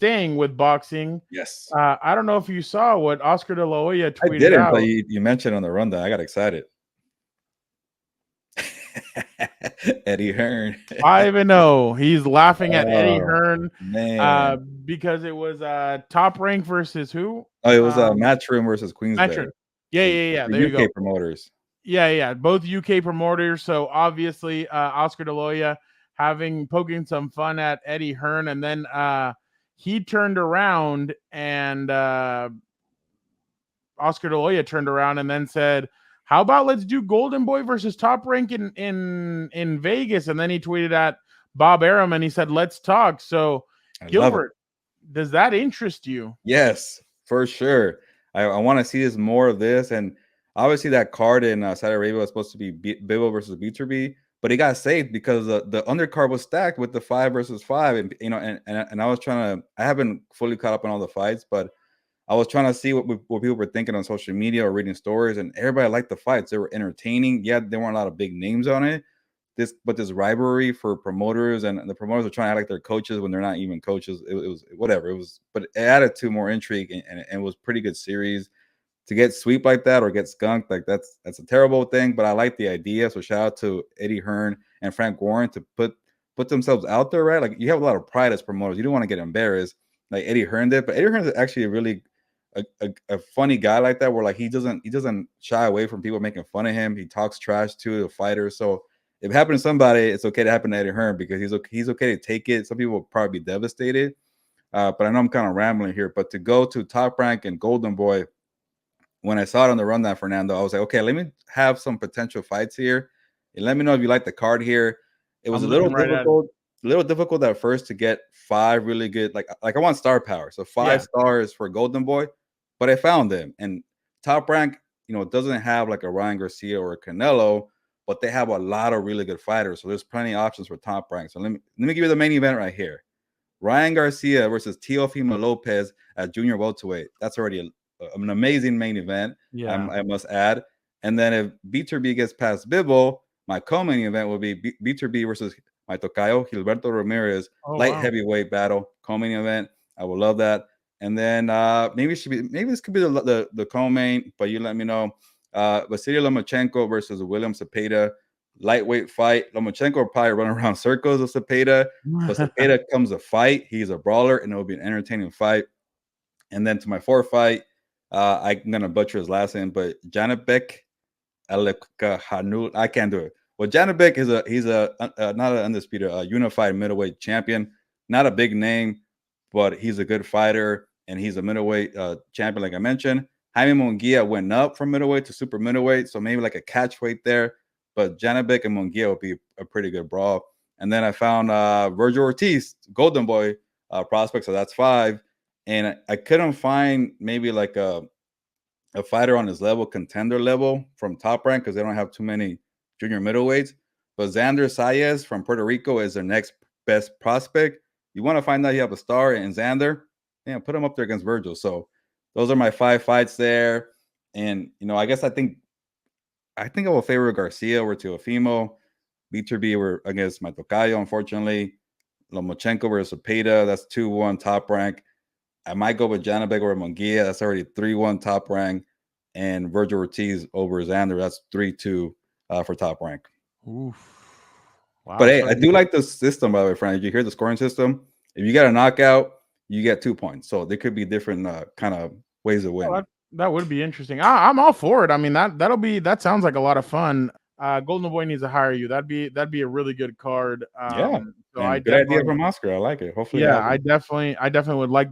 staying with boxing, Yes. I don't know if you saw what Oscar De La Hoya I tweeted didn't, out. but you mentioned on the rundown. I got excited. Eddie Hearn. I even know he's laughing at Eddie Oh, Hearn man. because it was Top Rank versus who? Oh, it was Matchroom versus Matchroom. Queensberry. Yeah. The There you go. UK promoters. Yeah. Both UK promoters. So obviously, Oscar De La Hoya poking some fun at Eddie Hearn, and then he turned around and Oscar De La Hoya turned around and then said, "How about let's do Golden Boy versus Top Rank in Vegas?" And then he tweeted at Bob Arum and he said, "Let's talk." So, Gilbert, does that interest you? Yes, for sure. I want to see this more of this, and obviously that card in Saudi Arabia was supposed to be Bivol versus Beterbiev, but it got saved because the undercard was stacked with the 5 versus 5, and and I was trying to. I haven't fully caught up on all the fights, but I was trying to see what people were thinking on social media or reading stories, and everybody liked the fights. They were entertaining. Yeah, there weren't a lot of big names on it. This rivalry for promoters, and the promoters are trying to act like they're coaches when they're not even coaches. It was whatever. It was, but it added to more intrigue, and it was pretty good series. To get sweep like that or get skunked, like that's a terrible thing. But I like the idea. So shout out to Eddie Hearn and Frank Warren to put themselves out there, right? Like you have a lot of pride as promoters. You don't want to get embarrassed like Eddie Hearn did, but Eddie Hearn is actually a really a funny guy like that, where like he doesn't shy away from people making fun of him. He talks trash to the fighters. So if it happened to somebody, it's okay to happen to Eddie Hearn because he's okay to take it. Some people will probably be devastated. But I know I'm kind of rambling here. But to go to Top Rank and Golden Boy, when I saw it on the rundown, Fernando, I was like, okay, let me have some potential fights here. And let me know if you like the card here. It was a little difficult at first to get 5 really good. Like I want star power. So 5 stars for Golden Boy, but I found them. And Top Rank, doesn't have like a Ryan Garcia or a Canelo, but they have a lot of really good fighters. So there's plenty of options for Top Rank. So let me give you the main event right here. Ryan Garcia versus Teofimo Lopez at junior welterweight. That's already an amazing main event. Yeah. I must add. And then if Beterbiev gets past Bivol, my co-main event will be Beterbiev versus my tocayo Gilberto Ramirez, light heavyweight battle, co-main event. I would love that. And then maybe this could be the co-main, but you let me know. Vasily Lomachenko versus William Cepeda, lightweight fight. Lomachenko will probably run around circles with Cepeda, but Cepeda comes to fight. He's a brawler, and it'll be an entertaining fight. And then to my 4th fight, I'm gonna butcher his last name, but Janibek Alekhanul. I can't do it. Well, Janibek he's a not an undisputed unified middleweight champion. Not a big name, but he's a good fighter, and he's a middleweight champion, like I mentioned. Jaime Munguia went up from middleweight to super middleweight, so maybe like a catch weight there. But Janibek and Munguia would be a pretty good brawl. And then I found Virgil Ortiz, Golden Boy prospect, so that's 5. And I couldn't find maybe like a fighter on his level, contender level from Top Rank, because they don't have too many junior middleweights. But Xander Saez from Puerto Rico is their next best prospect. You want to find out you have a star in Xander, put him up there against Virgil. So those are my 5 fights there. And I guess I think I will favor Garcia over Teofimo. Beterbiev against my tocayo, unfortunately. Lomachenko versus Cepeda, that's 2-1 Top Rank. I might go with Janibek over Munguia. That's already 3-1 Top Rank. And Virgil Ortiz over Xander. That's 3-2 for Top Rank. Oof. Wow. But hey, I do like the system, by the way, Frank. Did you hear the scoring system? If you get a knockout, you get 2 points. So there could be different kind of ways to win. Oh, that would be interesting. I'm all for it. I mean, that sounds like a lot of fun. Golden Boy needs to hire you. That'd be a really good card. Yeah. So good idea from Oscar. I like it. Hopefully, I definitely would like